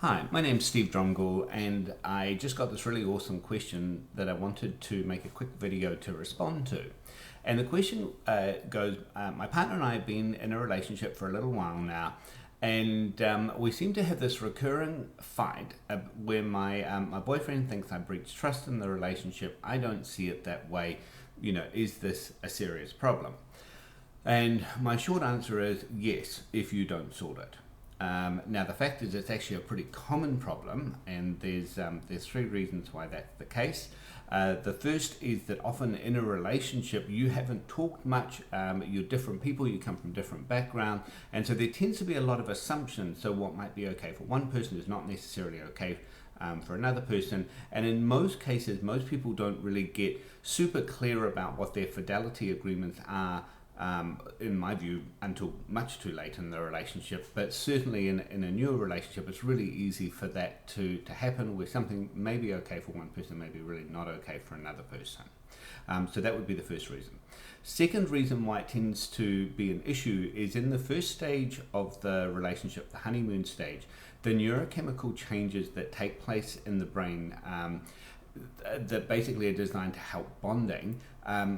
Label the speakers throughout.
Speaker 1: Hi, my name's Steve Dromgool, and I just got this really awesome question that I wanted to make a quick video to respond to. And the question goes, my partner and I have been in a relationship for a little while now, and we seem to have this recurring fight where my boyfriend thinks I breached trust in the relationship. I don't see it that way. Is this a serious problem? And my short answer is yes, if you don't sort it. Now the fact is it's actually a pretty common problem, and there's three reasons why that's the case. The first is that often in a relationship you haven't talked much, you're different people, you come from different backgrounds, and so there tends to be a lot of assumptions. So what might be okay for one person is not necessarily okay for another person, and in most cases most people don't really get super clear about what their fidelity agreements are, in my view, until much too late in the relationship. But certainly in a newer relationship, it's really easy for that to happen, where something may be okay for one person, may be really not okay for another person. So that would be the first reason. Second reason why it tends to be an issue is in the first stage of the relationship, the honeymoon stage, the neurochemical changes that take place in the brain that basically are designed to help bonding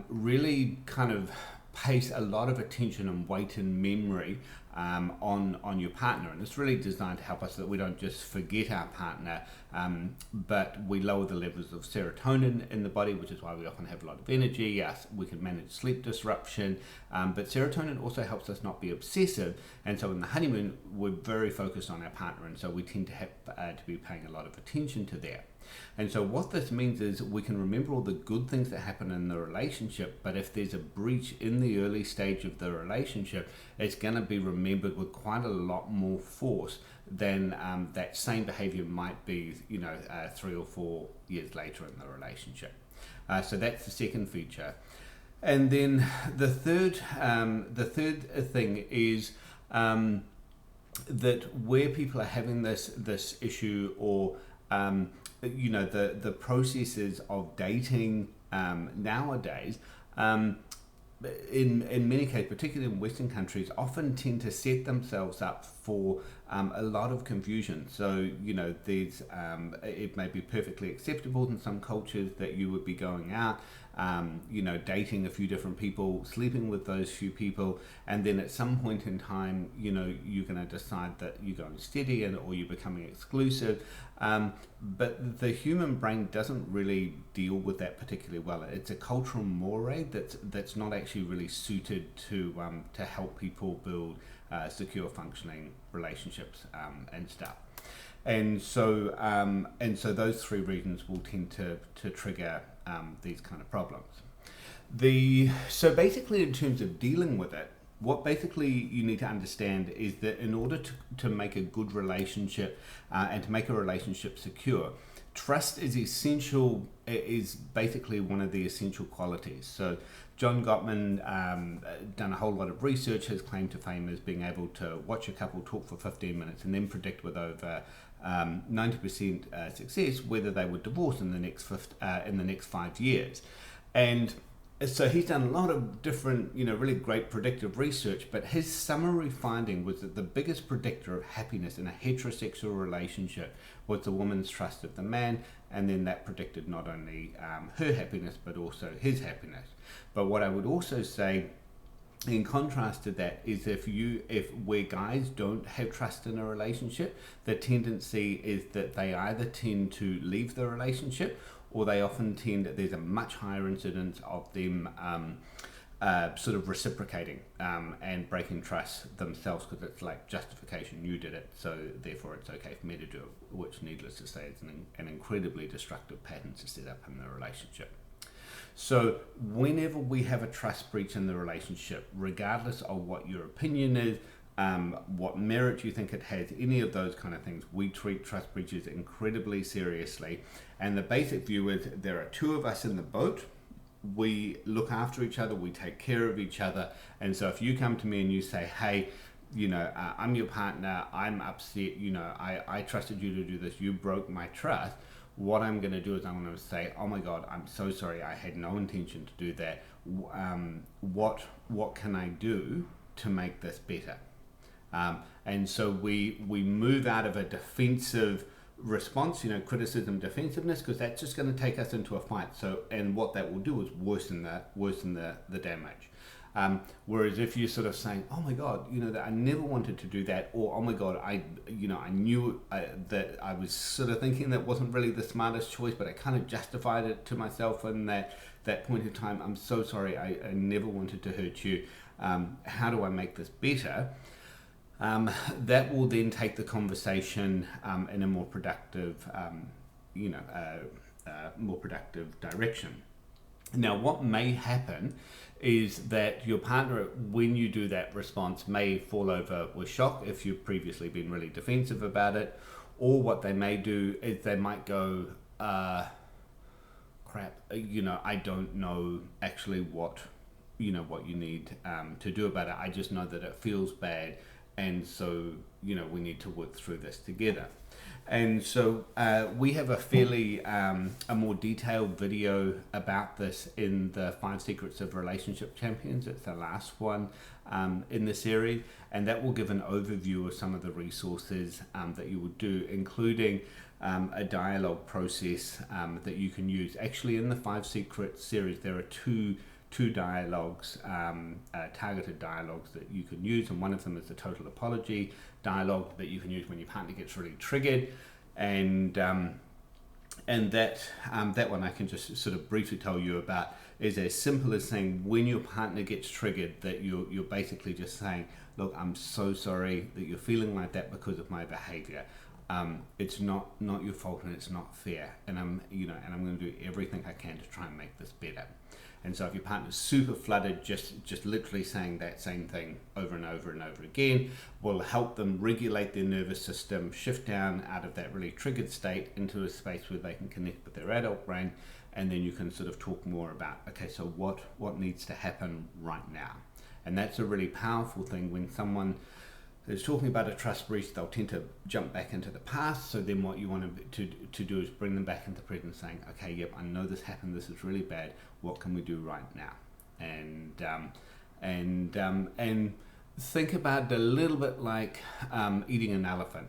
Speaker 1: really kind of place a lot of attention and weight and memory on your partner, and it's really designed to help us so that we don't just forget our partner, but we lower the levels of serotonin in the body, which is why we often have a lot of energy. Yes, we can manage sleep disruption, but serotonin also helps us not be obsessive, and so in the honeymoon we're very focused on our partner, and so we tend to have to be paying a lot of attention to that. And so what this means is we can remember all the good things that happen in the relationship, but if there's a breach in the early stage of the relationship, it's going to be remembered with quite a lot more force than that same behavior might be, 3 or 4 years later in the relationship. So that's the second feature. And then the third thing is that where people are having this issue, or the processes of dating nowadays, in many cases, particularly in Western countries, often tend to set themselves up for a lot of confusion. So there's it may be perfectly acceptable in some cultures that you would be going out, dating a few different people, sleeping with those few people, and then at some point in time, you're going to decide that you're going steady or you're becoming exclusive. But the human brain doesn't really deal with that particularly well. It's a cultural mores that's not actually really suited to help people build secure, functioning relationships and stuff. And so those three reasons will tend to trigger these kind of problems. So basically, in terms of dealing with it, what basically you need to understand is that in order to make a good relationship and to make a relationship secure, trust is essential, is basically one of the essential qualities. So John Gottman, done a whole lot of research. His claim to fame is being able to watch a couple talk for 15 minutes and then predict with over 90% success whether they would divorce in the next 5 years. And so he's done a lot of different, really great predictive research, but his summary finding was that the biggest predictor of happiness in a heterosexual relationship was the woman's trust of the man, and then that predicted not only her happiness, but also his happiness. But what I would also say, in contrast to that, is if where guys don't have trust in a relationship, the tendency is that they either tend to leave the relationship, or they often there's a much higher incidence of them sort of reciprocating and breaking trust themselves, because it's like justification, you did it, so therefore it's okay for me to do it, which, needless to say, is an incredibly destructive pattern to set up in the relationship. So whenever we have a trust breach in the relationship, regardless of what your opinion is, what merit you think it has, any of those kind of things, we treat trust breaches incredibly seriously. And the basic view is there are two of us in the boat. We look after each other, we take care of each other. And so if you come to me and you say, hey, I'm your partner, I'm upset, I trusted you to do this, you broke my trust, what I'm going to do is I'm going to say, oh my God, I'm so sorry, I had no intention to do that. What can I do to make this better? And so we move out of a defensive response, criticism, defensiveness, because that's just going to take us into a fight. So, and what that will do is worsen the damage. Whereas if you're sort of saying, oh my God, that I never wanted to do that, or oh my God, I knew that I was sort of thinking that wasn't really the smartest choice, but I kind of justified it to myself in that point in time. I'm so sorry, I never wanted to hurt you. How do I make this better? That will then take the conversation in a more productive, more productive direction. Now, what may happen is that your partner, when you do that response, may fall over with shock if you've previously been really defensive about it, or what they may do is they might go, crap, I don't know actually what you need to do about it. I just know that it feels bad, and so we need to work through this together. And so we have a fairly a more detailed video about this in the 5 Secrets of Relationship Champions. It's the last one in the series, and that will give an overview of some of the resources that you would do, including a dialogue process that you can use. Actually, in the 5 Secrets series, there are two dialogues, targeted dialogues that you can use, and one of them is the total apology dialogue that you can use when your partner gets really triggered, and that one I can just sort of briefly tell you about is as simple as saying, when your partner gets triggered, that you're basically just saying, look, I'm so sorry that you're feeling like that because of my behavior. It's not your fault, and it's not fair, and I'm going to do everything I can to try and make this better. And so if your partner's super flooded, just literally saying that same thing over and over and over again will help them regulate their nervous system, shift down out of that really triggered state into a space where they can connect with their adult brain, and then you can sort of talk more about, okay, so what needs to happen right now? And that's a really powerful thing. When someone is talking about a trust breach, they'll tend to jump back into the past. So then what you want to do is bring them back into the present, saying, okay, yep, I know this happened, this is really bad, what can we do right now? And think about it a little bit like eating an elephant.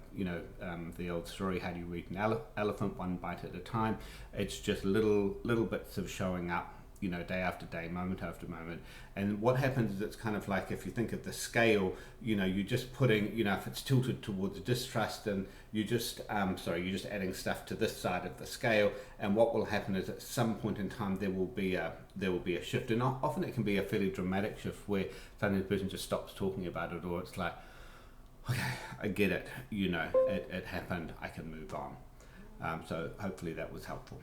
Speaker 1: The old story, how do you eat an elephant? One bite at a time. It's just little bits of showing up, day after day, moment after moment. And what happens is, it's kind of like, if you think of the scale, you're just putting, if it's tilted towards distrust, and you're just adding stuff to this side of the scale. And what will happen is, at some point in time, there will be a shift, and often it can be a fairly dramatic shift where suddenly the person just stops talking about it, or it's like, okay, I get it, it happened, I can move on. So hopefully that was helpful.